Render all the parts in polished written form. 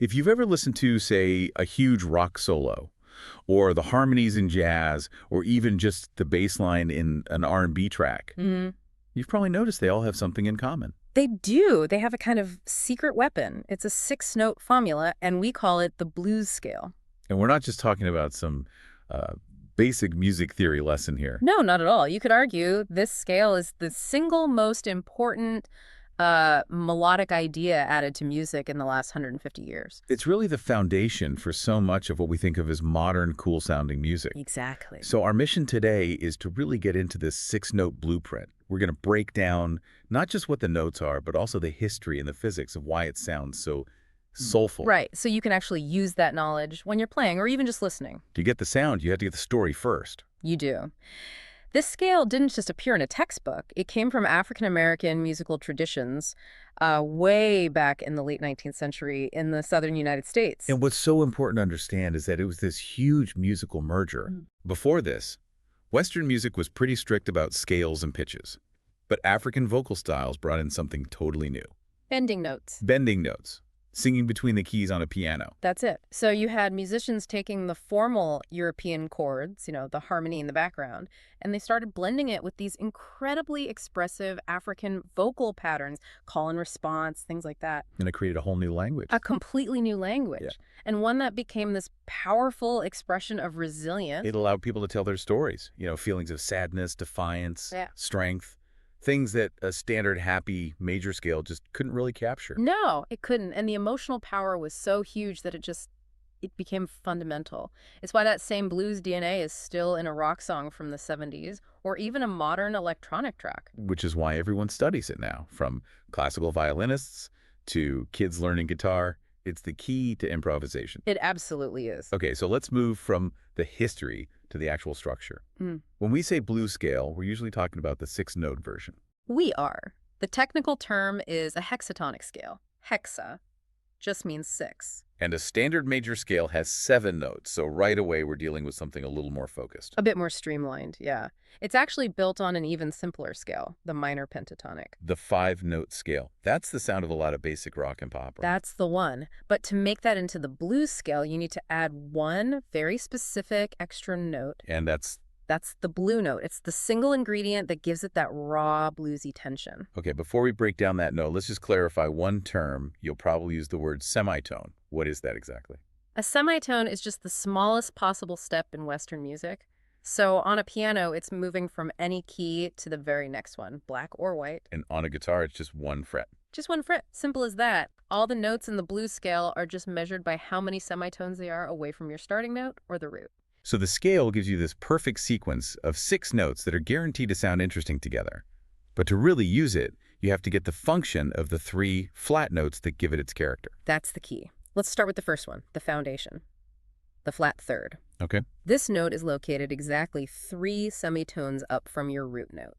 If you've ever listened to, say, a huge rock solo, or the harmonies in jazz, or even just the bass line in an R&B track, you've probably noticed they all have something in common. They do. They have a kind of secret weapon. It's a 6-note formula, and we call it the blues scale. And we're not just talking about some basic music theory lesson here. No, not at all. You could argue this scale is the single most important melodic idea added to music in the last 150 years. It's really the foundation for so much of what we think of as modern, cool-sounding music. Exactly. So our mission today is to really get into this 6-note blueprint. We're going to break down not just what the notes are, but also the history and the physics of why it sounds so soulful. Right, so you can actually use that knowledge when you're playing or even just listening. To get the sound, you have to get the story first. You do. This scale didn't just appear in a textbook. It came from African-American musical traditions way back in the late 19th century in the southern United States. And what's so important to understand is that it was this huge musical merger. Before this, Western music was pretty strict about scales and pitches. But African vocal styles brought in something totally new. Bending notes. Bending notes. Singing between the keys on a piano. That's it. So you had musicians taking the formal European chords, the harmony in the background, and they started blending it with these incredibly expressive African vocal patterns, call and response, things like that. And it created a whole new language. A completely new language, and one that became this powerful expression of resilience. It allowed people to tell their stories, feelings of sadness, defiance, strength. Things that a standard happy major scale just couldn't really capture. No, it couldn't. And the emotional power was so huge that it became fundamental. It's why that same blues DNA is still in a rock song from the 70s or even a modern electronic track. Which is why everyone studies it now, from classical violinists to kids learning guitar. It's the key to improvisation. It absolutely is. Okay, so let's move from the history to the actual structure. When we say blues scale, we're usually talking about the 6-note version. We are. The technical term is a hexatonic scale. Hexa just means 6. And a standard major scale has 7 notes, so right away we're dealing with something a little more focused. A bit more streamlined, yeah. It's actually built on an even simpler scale, the minor pentatonic. The 5-note scale. That's the sound of a lot of basic rock and pop. Right? That's the one. But to make that into the blues scale, you need to add one very specific extra note. And that's the blue note. It's the single ingredient that gives it that raw, bluesy tension. Okay, before we break down that note, let's just clarify one term. You'll probably use the word semitone. What is that exactly? A semitone is just the smallest possible step in Western music. So on a piano, it's moving from any key to the very next one, black or white. And on a guitar, it's just 1 fret. Just 1 fret. Simple as that. All the notes in the blues scale are just measured by how many semitones they are away from your starting note or the root. So the scale gives you this perfect sequence of 6 notes that are guaranteed to sound interesting together. But to really use it, you have to get the function of the 3 flat notes that give it its character. That's the key. Let's start with the first one, the foundation, the flat third. Okay. This note is located exactly 3 semitones up from your root note.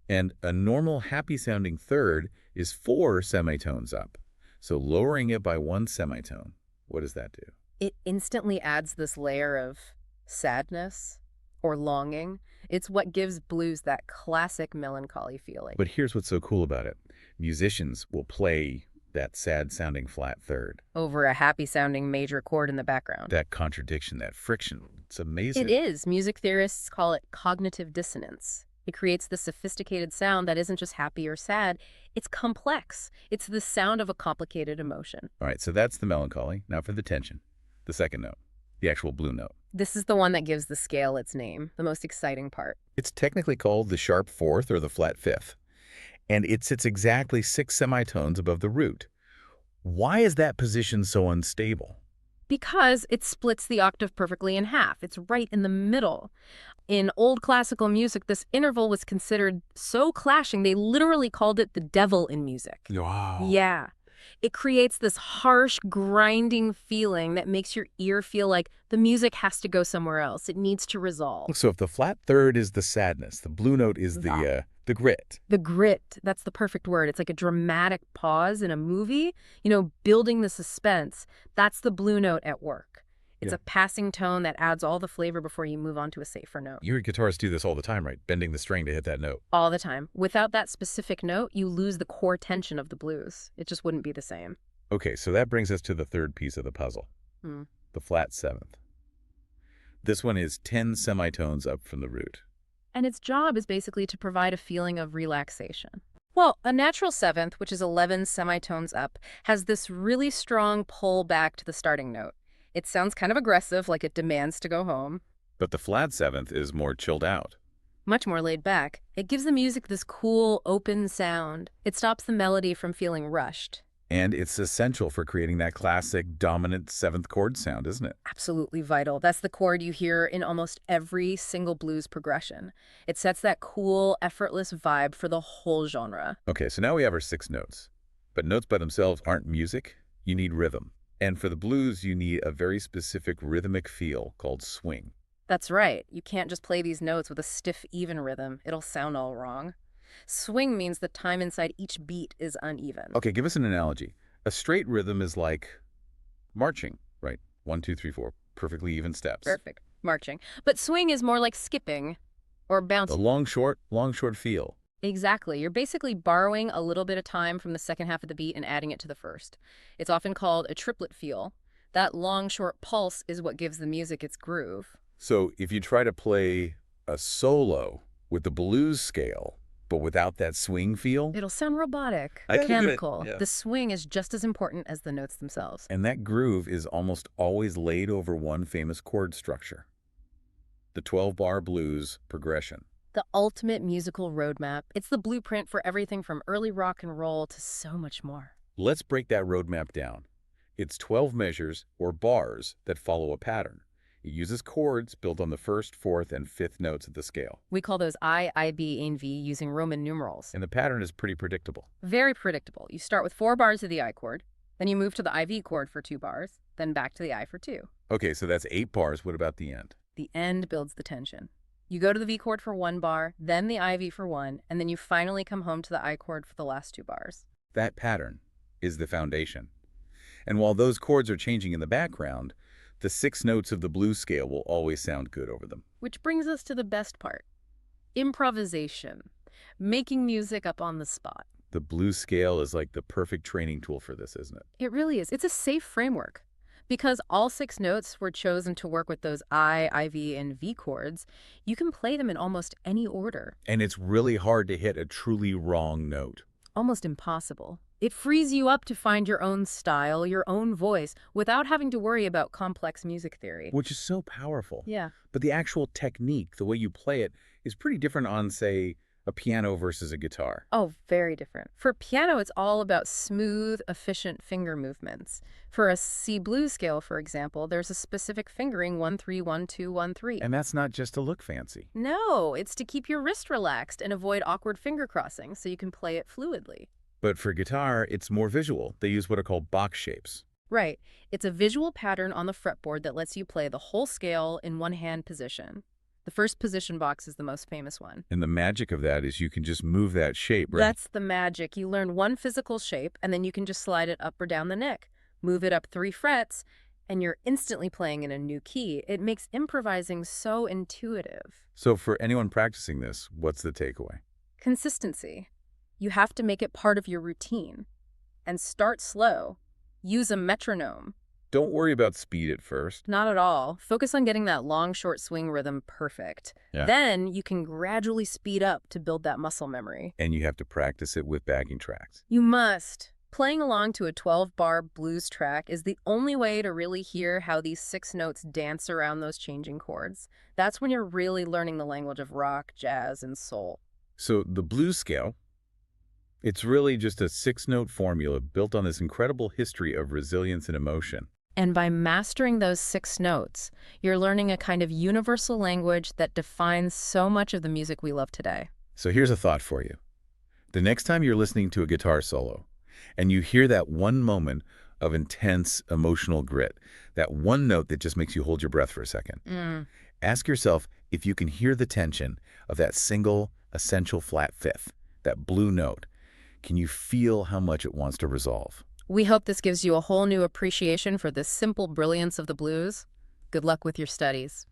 And a normal happy-sounding third is 4 semitones up. So lowering it by 1 semitone, what does that do? It instantly adds this layer of sadness or longing. It's what gives blues that classic melancholy feeling. But here's what's so cool about it. Musicians will play that sad-sounding flat third over a happy-sounding major chord in the background. That contradiction, that friction, it's amazing. It is. Music theorists call it cognitive dissonance. It creates the sophisticated sound that isn't just happy or sad. It's complex. It's the sound of a complicated emotion. All right, so that's the melancholy. Now for the tension, the second note, the actual blue note. This is the one that gives the scale its name, the most exciting part. It's technically called the sharp 4th or the flat 5th, and it sits exactly 6 semitones above the root. Why is that position so unstable? Because it splits the octave perfectly in half. It's right in the middle. In old classical music, this interval was considered so clashing, they literally called it the devil in music. Wow. Yeah. It creates this harsh, grinding feeling that makes your ear feel like the music has to go somewhere else. It needs to resolve. So if the flat third is the sadness, the blue note is the grit. The grit, that's the perfect word. It's like a dramatic pause in a movie, building the suspense. That's the blue note at work. It's a passing tone that adds all the flavor before you move on to a safer note. You hear guitarists do this all the time, right? Bending the string to hit that note. All the time. Without that specific note, you lose the core tension of the blues. It just wouldn't be the same. Okay, so that brings us to the third piece of the puzzle, Hmm. the flat seventh. This one is 10 semitones up from the root. And its job is basically to provide a feeling of relaxation. Well, a natural seventh, which is 11 semitones up, has this really strong pull back to the starting note. It sounds kind of aggressive, like it demands to go home. But the flat seventh is more chilled out. Much more laid back. It gives the music this cool, open sound. It stops the melody from feeling rushed. And it's essential for creating that classic dominant seventh chord sound, isn't it? Absolutely vital. That's the chord you hear in almost every single blues progression. It sets that cool, effortless vibe for the whole genre. Okay, so now we have our 6 notes. But notes by themselves aren't music. You need rhythm. And for the blues, you need a very specific rhythmic feel called swing. That's right. You can't just play these notes with a stiff, even rhythm. It'll sound all wrong. Swing means the time inside each beat is uneven. Okay, give us an analogy. A straight rhythm is like marching, right? 1, 2, 3, 4, perfectly even steps. Perfect. Marching. But swing is more like skipping or The bouncing. long, short feel. Exactly. You're basically borrowing a little bit of time from the second half of the beat and adding it to the first. It's often called a triplet feel. That long, short pulse is what gives the music its groove. So if you try to play a solo with the blues scale, but without that swing feel, It'll sound robotic, I can do it, mechanical. yeah. The swing is just as important as the notes themselves. and that groove is almost always laid over one famous chord structure, the 12-bar blues progression. The ultimate musical roadmap. It's the blueprint for everything from early rock and roll to so much more. Let's break that roadmap down. It's 12 measures, or bars, that follow a pattern. It uses chords built on the first, fourth, and fifth notes of the scale. We call those I, B, and V using Roman numerals. And the pattern is pretty predictable. Very predictable. You start with 4 bars of the I chord, then you move to the IV chord for 2 bars, then back to the I for 2. Okay, so that's 8 bars. What about the end? The end builds the tension. You go to the V chord for 1 bar, then the IV for 1, and then you finally come home to the I chord for the last 2 bars. That pattern is the foundation. And while those chords are changing in the background, the 6 notes of the blues scale will always sound good over them. Which brings us to the best part. Improvisation. Making music up on the spot. The blues scale is like the perfect training tool for this, isn't it? It really is. It's a safe framework. Because all 6 notes were chosen to work with those I, IV, and V chords, you can play them in almost any order. And it's really hard to hit a truly wrong note. Almost impossible. It frees you up to find your own style, your own voice, without having to worry about complex music theory. Which is so powerful. Yeah. But the actual technique, the way you play it, is pretty different on, say, a piano versus a guitar. Oh, very different. For piano, it's all about smooth, efficient finger movements. For a C blues scale, for example, there's a specific fingering 1-3, 1-2, 1-3. And that's not just to look fancy. No, it's to keep your wrist relaxed and avoid awkward finger crossing so you can play it fluidly. But for guitar, it's more visual. They use what are called box shapes. Right. It's a visual pattern on the fretboard that lets you play the whole scale in one-hand position. The first position box is the most famous one. And the magic of that is you can just move that shape, right? That's the magic. You learn one physical shape, and then you can just slide it up or down the neck. Move it up 3 frets, and you're instantly playing in a new key. It makes improvising so intuitive. So for anyone practicing this, what's the takeaway? Consistency. You have to make it part of your routine. And start slow. Use a metronome. Don't worry about speed at first. Not at all. Focus on getting that long, short swing rhythm perfect. Yeah. Then you can gradually speed up to build that muscle memory. And you have to practice it with backing tracks. You must. Playing along to a 12-bar blues track is the only way to really hear how these 6 notes dance around those changing chords. That's when you're really learning the language of rock, jazz, and soul. So the blues scale, it's really just a 6-note formula built on this incredible history of resilience and emotion. And by mastering those 6 notes, you're learning a kind of universal language that defines so much of the music we love today. So here's a thought for you. The next time you're listening to a guitar solo and you hear that one moment of intense emotional grit, that one note that just makes you hold your breath for a second, ask yourself if you can hear the tension of that single essential flat fifth, that blue note. Can you feel how much it wants to resolve? We hope this gives you a whole new appreciation for the simple brilliance of the blues. Good luck with your studies.